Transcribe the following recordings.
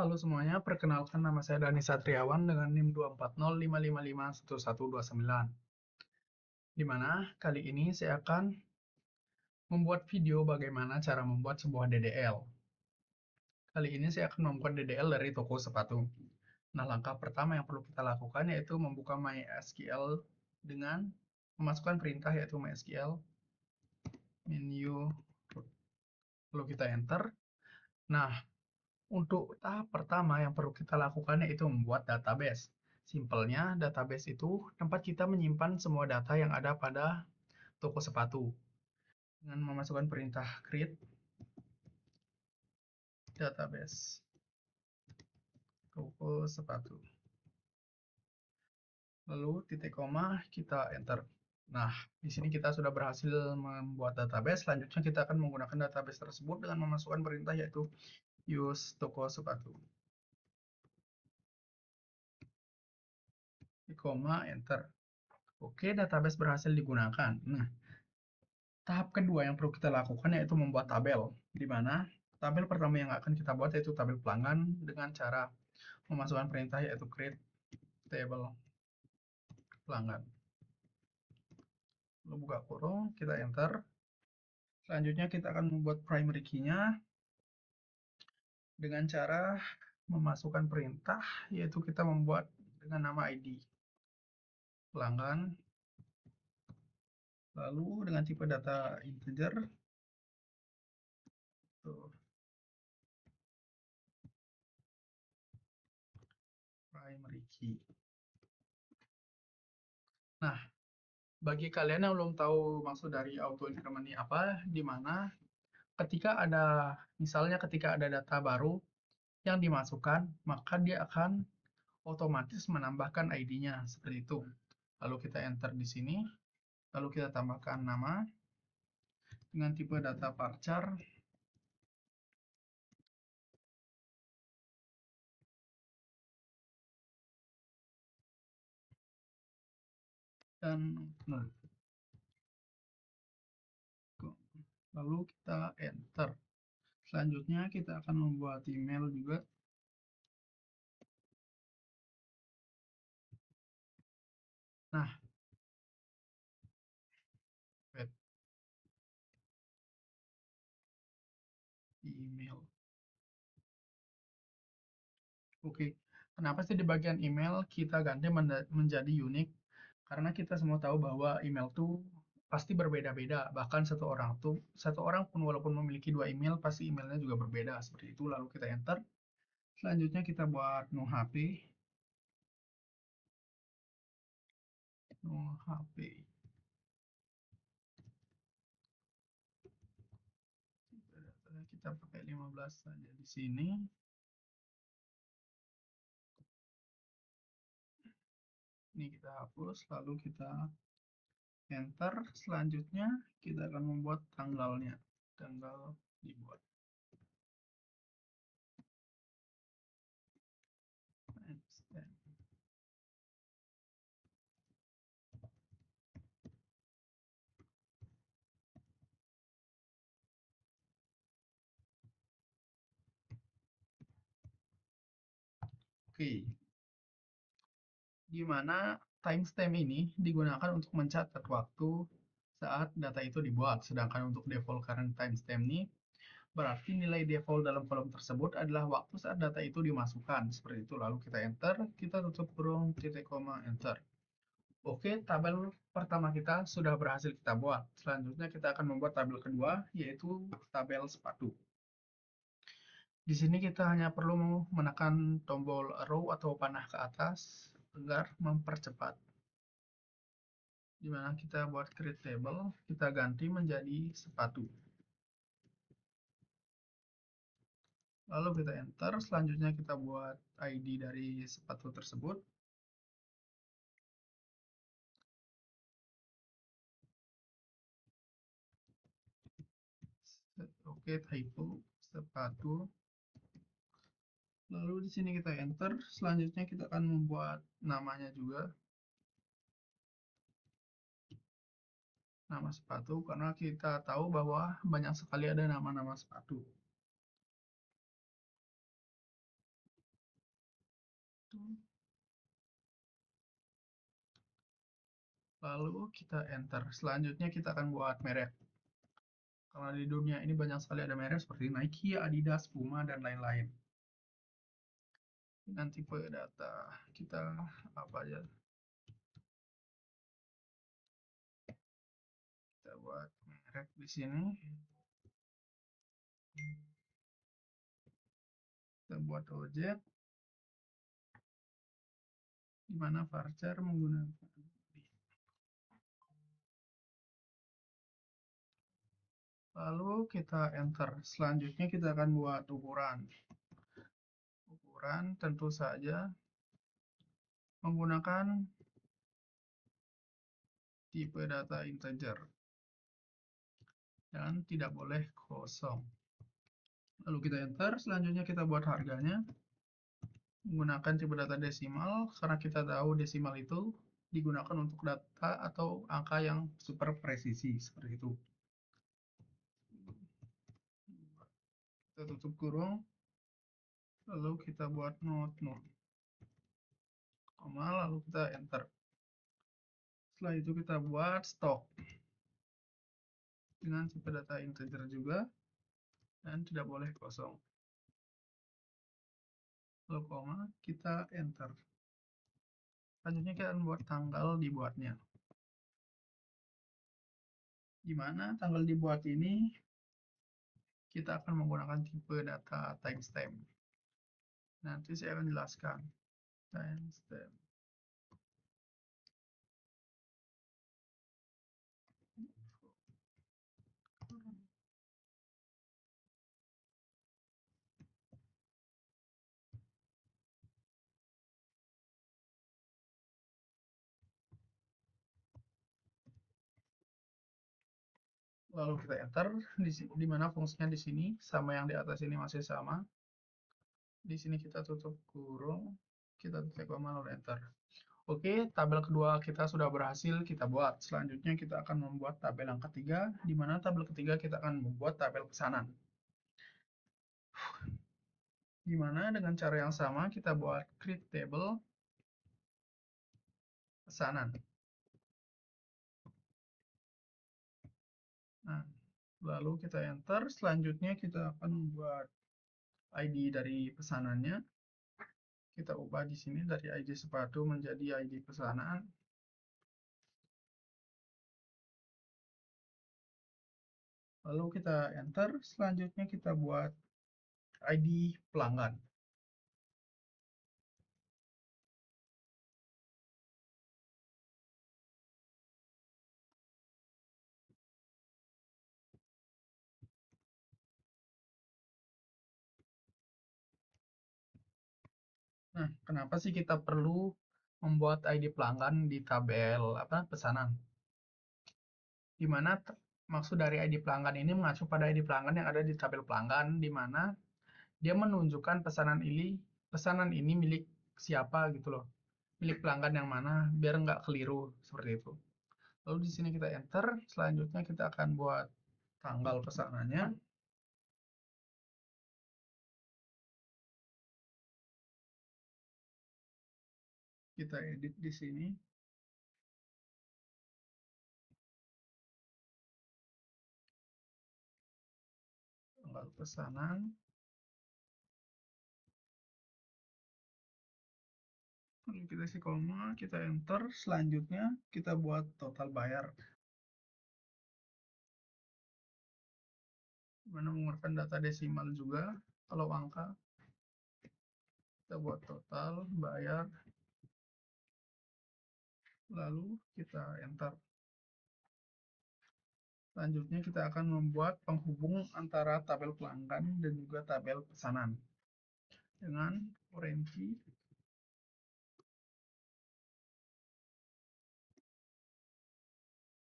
Halo semuanya, perkenalkan nama saya Dani Satriawan dengan NIM 24055551129. Di mana kali ini saya akan membuat video bagaimana cara membuat sebuah DDL. Kali ini saya akan membuat DDL dari toko sepatu. Nah, langkah pertama yang perlu kita lakukan yaitu membuka MySQL dengan memasukkan perintah yaitu MySQL menu, lalu kita enter. Nah, untuk tahap pertama yang perlu kita lakukan yaitu membuat database. Simpelnya, database itu tempat kita menyimpan semua data yang ada pada toko sepatu. Dengan memasukkan perintah create database toko sepatu. Lalu titik koma kita enter. Nah, di sini kita sudah berhasil membuat database. Selanjutnya kita akan menggunakan database tersebut dengan memasukkan perintah yaitu use toko sepatu. Koma enter. Oke, database berhasil digunakan. Nah, tahap kedua yang perlu kita lakukan yaitu membuat tabel, di mana tabel pertama yang akan kita buat yaitu tabel pelanggan dengan cara memasukkan perintah yaitu create table pelanggan. Lalu buka kurung, kita enter. Selanjutnya kita akan membuat primary key-nya dengan cara memasukkan perintah yaitu kita membuat dengan nama ID pelanggan, lalu dengan tipe data integer, primary key. Nah, bagi kalian yang belum tahu maksud dari auto increment ini apa, di mana misalnya ketika ada data baru yang dimasukkan, maka dia akan otomatis menambahkan ID-nya seperti itu. Lalu kita enter di sini, lalu kita tambahkan nama dengan tipe data varchar dan nol. Lalu kita enter. Selanjutnya kita akan membuat email juga. Nah, email. Oke, kenapa sih di bagian email kita ganti menjadi unique? Karena kita semua tahu bahwa email tuh pasti berbeda-beda. Bahkan satu orang pun walaupun memiliki dua email, pasti emailnya juga berbeda. Seperti itu, lalu kita enter. Selanjutnya kita buat no HP. No HP. Kita pakai 15 saja di sini. Ini kita hapus, lalu kita enter. Selanjutnya kita akan membuat tanggalnya. Tanggal dibuat. Oke, di mana timestamp ini digunakan untuk mencatat waktu saat data itu dibuat. Sedangkan untuk default current timestamp ini berarti nilai default dalam kolom tersebut adalah waktu saat data itu dimasukkan. Seperti itu, lalu kita enter, kita tutup kurung, titik koma, enter. Oke, tabel pertama kita sudah berhasil kita buat. Selanjutnya kita akan membuat tabel kedua, yaitu tabel sepatu. Di sini kita hanya perlu menekan tombol arrow atau panah ke atas agar mempercepat. Di mana kita buat create table, kita ganti menjadi sepatu. Lalu kita enter, selanjutnya kita buat ID dari sepatu tersebut. Oke, typo sepatu. Lalu di sini kita enter, selanjutnya kita akan membuat namanya juga. Nama sepatu, karena kita tahu bahwa banyak sekali ada nama-nama sepatu. Lalu kita enter. Selanjutnya kita akan buat merek. Karena di dunia ini banyak sekali ada merek seperti Nike, Adidas, Puma, dan lain-lain. Dengan tipe data kita apa aja? Kita buat merek di sini. Kita buat objek di mana varchar menggunakan lalu kita enter. Selanjutnya kita akan buat ukuran. Ukuran tentu saja menggunakan tipe data integer dan tidak boleh kosong. Lalu kita enter. Selanjutnya kita buat harganya menggunakan tipe data desimal karena kita tahu desimal itu digunakan untuk data atau angka yang super presisi seperti itu. Kita tutup kurung, lalu kita buat not, koma, lalu kita enter. Setelah itu kita buat stok dengan tipe data integer juga dan tidak boleh kosong. Lalu koma, kita enter. Selanjutnya kita akan buat tanggal dibuatnya. Di mana tanggal dibuat ini kita akan menggunakan tipe data timestamp. Nanti saya akan jelaskan timestamp. Lalu kita enter, di mana fungsinya di sini sama yang di atas ini masih sama. Di sini kita tutup kurung, kita tutup koma lalu enter. Oke, tabel kedua kita sudah berhasil kita buat. Selanjutnya kita akan membuat tabel yang ketiga, di mana tabel ketiga kita akan membuat tabel pesanan. Di mana dengan cara yang sama kita buat create table pesanan. Nah, lalu kita enter. Selanjutnya kita akan membuat ID dari pesanannya. Kita ubah di sini dari ID sepatu menjadi ID pesanan. Lalu kita enter. Selanjutnya kita buat ID pelanggan. Nah, kenapa sih kita perlu membuat ID pelanggan di tabel pesanan? Di mana maksud dari ID pelanggan ini mengacu pada ID pelanggan yang ada di tabel pelanggan, di mana dia menunjukkan pesanan ini milik siapa gitu loh, milik pelanggan yang mana, biar nggak keliru seperti itu. Lalu di sini kita enter, selanjutnya kita akan buat tanggal pesanannya. Kita edit di sini. Tanggal pesanan. Lalu kita isi koma, kita enter, selanjutnya kita buat total bayar. Mana mengeluarkan data desimal juga, kalau angka. Kita buat total bayar, lalu kita enter. Selanjutnya kita akan membuat penghubung antara tabel pelanggan dan juga tabel pesanan dengan orange.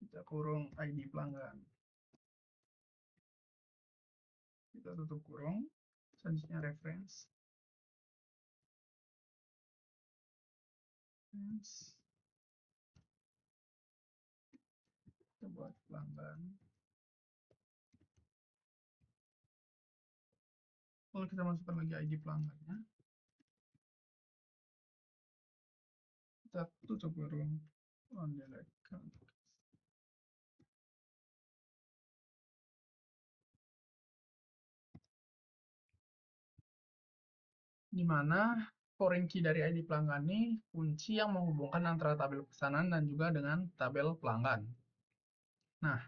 Kita kurung ID pelanggan. Kita tutup kurung. Selanjutnya reference. Kita buat pelanggan. Lalu kita masukkan lagi ID pelanggannya. Kita tutup kurung. onDelete di mana foreign key dari ID pelanggan ini kunci yang menghubungkan antara tabel pesanan dan juga dengan tabel pelanggan. Nah,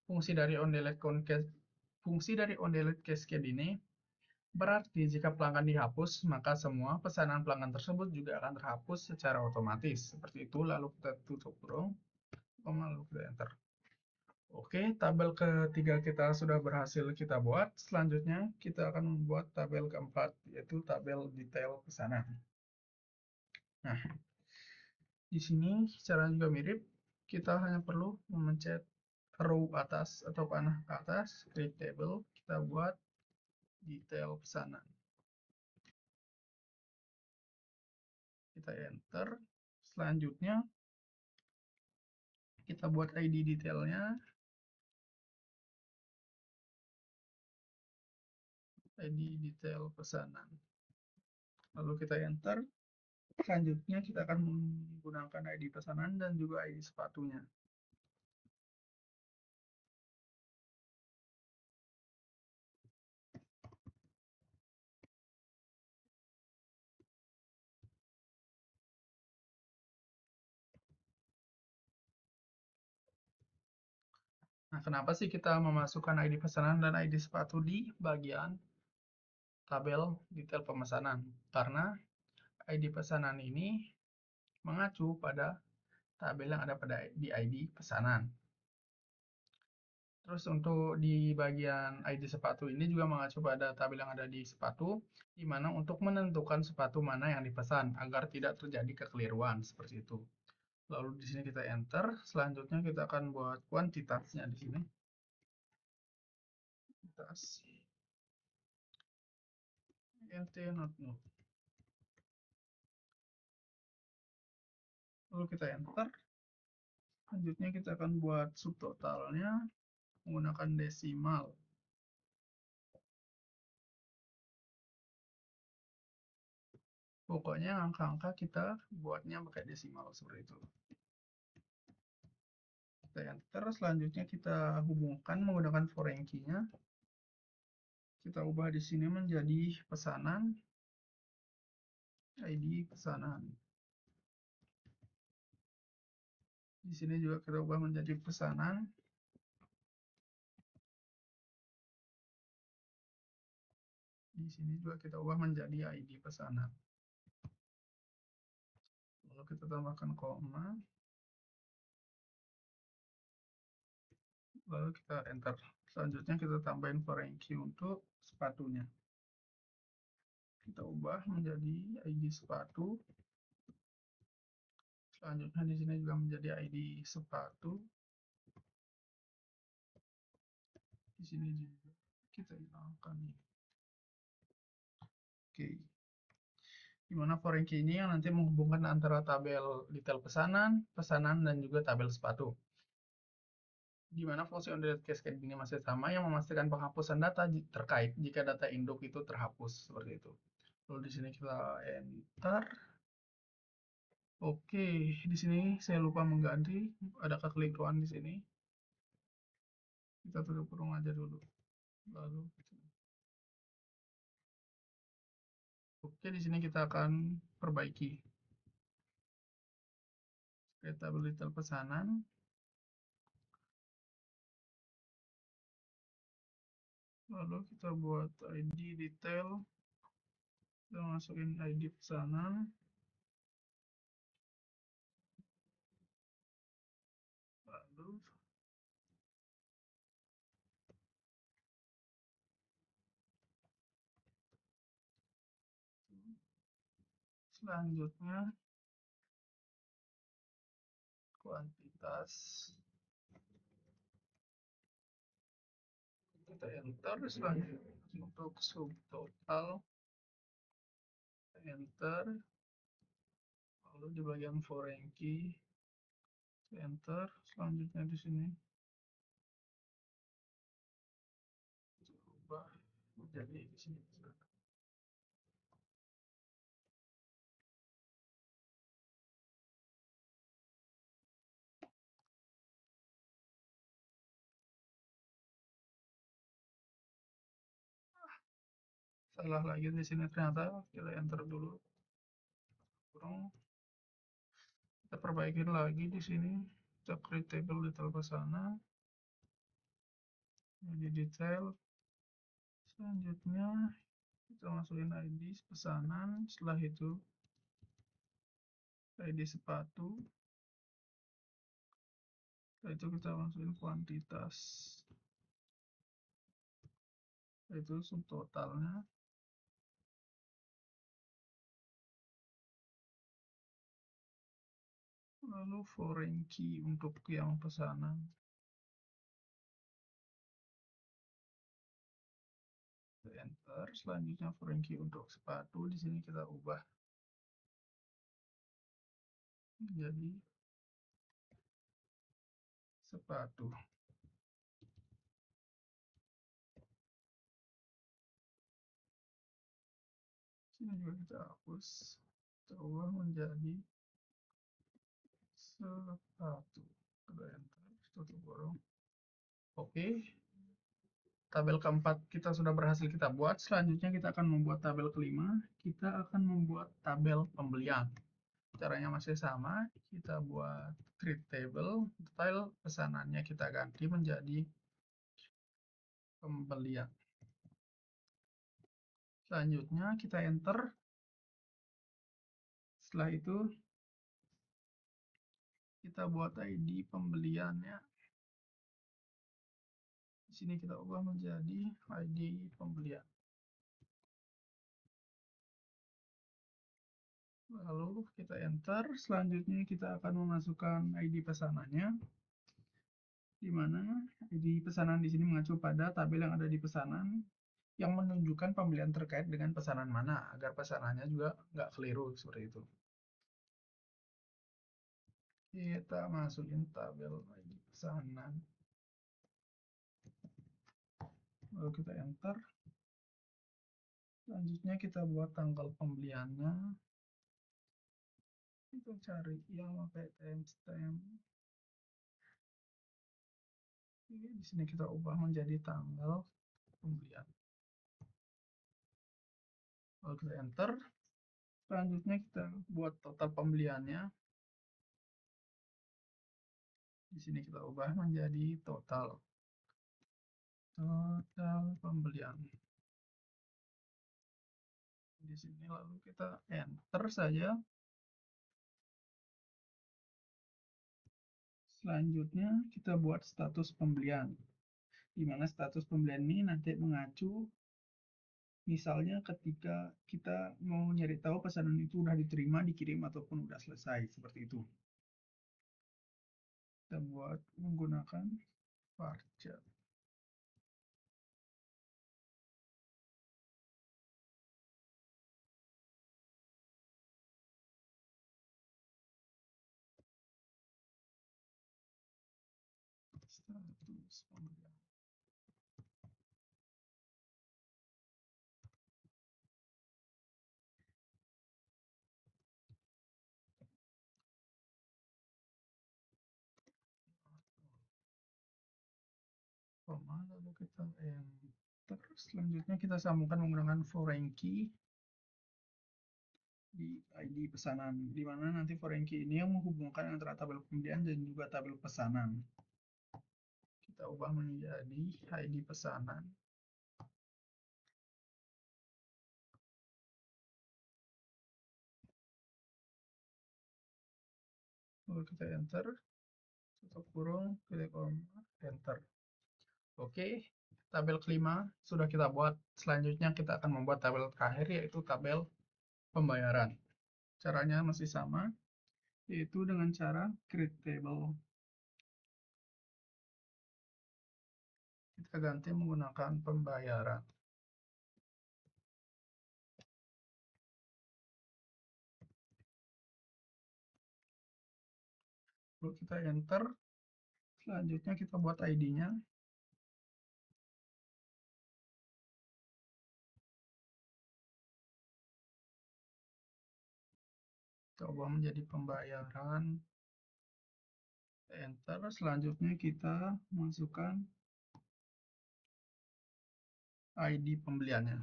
fungsi dari onDelete Cascade ini berarti jika pelanggan dihapus, maka semua pesanan pelanggan tersebut juga akan terhapus secara otomatis. Seperti itu, lalu kita tutup kurung, lalu kita enter. Oke, tabel ketiga kita sudah berhasil kita buat. Selanjutnya, kita akan membuat tabel keempat, yaitu tabel detail pesanan. Nah, di sini cara juga mirip. Kita hanya perlu memencet row atas atau panah ke atas, create table, kita buat detail pesanan. Kita enter. Selanjutnya, kita buat ID detailnya, ID detail pesanan. Lalu kita enter. Selanjutnya kita akan menggunakan ID pesanan dan juga ID sepatunya. Nah, kenapa sih kita memasukkan ID pesanan dan ID sepatu di bagian tabel detail pemesanan? Karena ID pesanan ini mengacu pada tabel yang ada di ID pesanan. Terus untuk di bagian ID sepatu ini juga mengacu pada tabel yang ada di sepatu, di mana untuk menentukan sepatu mana yang dipesan agar tidak terjadi kekeliruan seperti itu. Lalu di sini kita enter, selanjutnya kita akan buat kuantitasnya di sini. Kuantitas nt not null. Lalu kita enter. Selanjutnya kita akan buat subtotalnya menggunakan desimal. Pokoknya angka-angka kita buatnya pakai desimal seperti itu. Kita enter, selanjutnya kita hubungkan menggunakan foreign key-nya. Kita ubah di sini menjadi pesanan, ID pesanan. Di sini juga kita ubah menjadi pesanan. Di sini juga kita ubah menjadi ID pesanan. Lalu kita tambahkan koma. Lalu kita enter. Selanjutnya kita tambahin foreign key untuk sepatunya. Kita ubah menjadi ID sepatu. Selanjutnya di sini juga menjadi ID sepatu. Di sini juga kita hilangkan ini. Oke. Dimana foreign key ini yang nanti menghubungkan antara tabel detail pesanan, dan juga tabel sepatu. Di mana fungsi onDelete Cascade ini masih sama yang memastikan penghapusan data terkait jika data induk itu terhapus seperti itu. Lalu di sini kita enter. Oke, di sini saya lupa mengganti, ada kekeliruan di sini. Kita tutup kurung aja dulu. Lalu oke, di sini kita akan perbaiki. Kita beli detail pesanan. Lalu kita buat ID detail. Kita masukin ID pesanan. Lalu selanjutnya kuantitas. Kita enter. Selanjutnya untuk subtotal enter. Lalu di bagian foreign key enter. Selanjutnya di sini ubah menjadi di sini. Salah lagi di sini ternyata, kita enter dulu. Kurang, kita perbaikin lagi di sini. Kita create table detail pesanan. Jadi detail. Selanjutnya kita masukin ID pesanan. Setelah itu ID sepatu. Setelah itu kita masukin kuantitas. Setelah itu subtotalnya. Lalu foreign key untuk yang pesanan. Enter. Selanjutnya foreign key untuk sepatu. Di sini kita ubah menjadi sepatu. Sini juga kita hapus. Kita ubah menjadi sepatu. Kita enter. Tutup kurung. Oke. Tabel keempat kita sudah berhasil kita buat. Selanjutnya kita akan membuat tabel kelima. Kita akan membuat tabel pembelian. Caranya masih sama. Kita buat create table. File pesanannya kita ganti menjadi pembelian. Selanjutnya kita enter. Setelah itu kita buat ID pembeliannya. Di sini kita ubah menjadi ID pembelian. Lalu kita enter. Selanjutnya kita akan memasukkan ID pesanannya, di mana ID pesanan di sini mengacu pada tabel yang ada di pesanan yang menunjukkan pembelian terkait dengan pesanan mana, agar pesanannya juga nggak keliru seperti itu. Kita masukin tabel ID pesanan. Lalu kita enter. Selanjutnya kita buat tanggal pembeliannya. Kita cari yang pakai timestamp. Di sini kita ubah menjadi tanggal pembelian. Lalu kita enter. Selanjutnya kita buat total pembeliannya. Di sini kita ubah menjadi total pembelian. Di sini lalu kita enter saja. Selanjutnya kita buat status pembelian, di mana status pembelian ini nanti mengacu misalnya ketika kita mau nyari tahu pesanan itu udah diterima, dikirim, ataupun udah selesai, seperti itu. Kita buat menggunakan varchar. Status pembelian. Lalu kita enter. Selanjutnya kita sambungkan menggunakan foreign key di ID pesanan, di mana nanti foreign key ini yang menghubungkan antara tabel pembelian dan juga tabel pesanan. Kita ubah menjadi ID pesanan. Lalu kita enter, tutup kurung, klik enter. Oke, tabel kelima sudah kita buat. Selanjutnya kita akan membuat tabel terakhir, yaitu tabel pembayaran. Caranya masih sama, yaitu dengan cara create table. Kita ganti menggunakan pembayaran. Lalu kita enter. Selanjutnya kita buat ID-nya. Kita ubah menjadi pembayaran. Enter. Selanjutnya kita masukkan ID pembeliannya.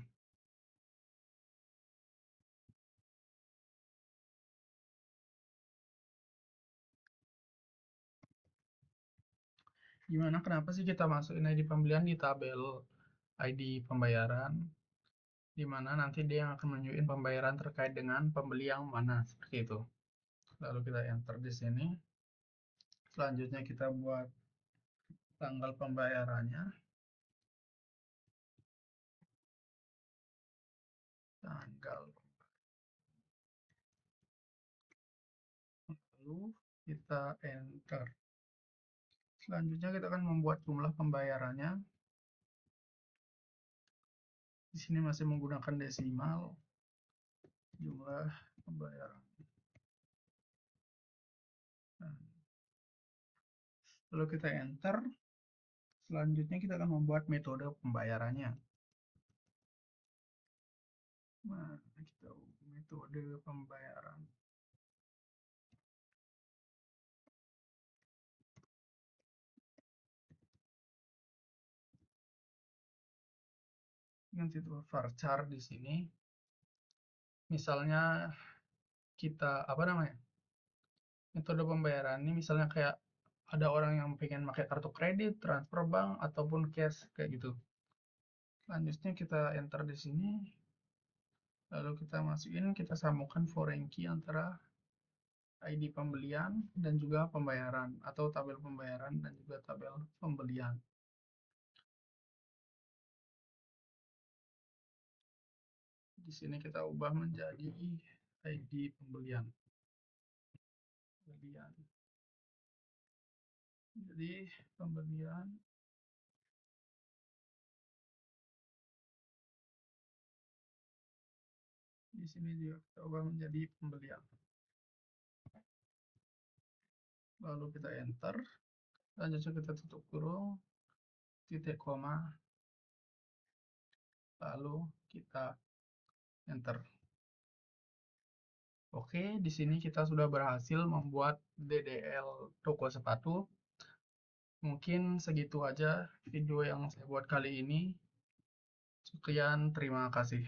Gimana, kenapa sih kita masukin ID pembelian di tabel ID pembayaran, di mana nanti dia yang akan menunjukin pembayaran terkait dengan pembeli yang mana, seperti itu. Lalu kita enter di sini. Selanjutnya kita buat tanggal pembayarannya. Tanggal. Lalu kita enter. Selanjutnya kita akan membuat jumlah pembayarannya. Di sini masih menggunakan desimal. Jumlah pembayaran. Nah, lalu kita enter. Selanjutnya kita akan membuat metode pembayarannya. Nah, kita metode pembayaran. Dengan titel varchar di sini. Misalnya kita apa namanya? Metode pembayaran ini misalnya kayak ada orang yang pengen pakai kartu kredit, transfer bank ataupun cash kayak gitu. Selanjutnya kita enter di sini. Lalu kita masukin, kita sambungkan foreign key antara ID pembelian dan juga pembayaran atau tabel pembayaran dan juga tabel pembelian. Di sini kita ubah menjadi ID pembelian. Jadi pembelian. Di sini juga kita ubah menjadi pembelian. Lalu kita enter. Selanjutnya kita tutup kurung, titik koma, lalu kita enter. Oke, di sini kita sudah berhasil membuat DDL toko sepatu. Mungkin segitu aja video yang saya buat kali ini. Sekian, terima kasih.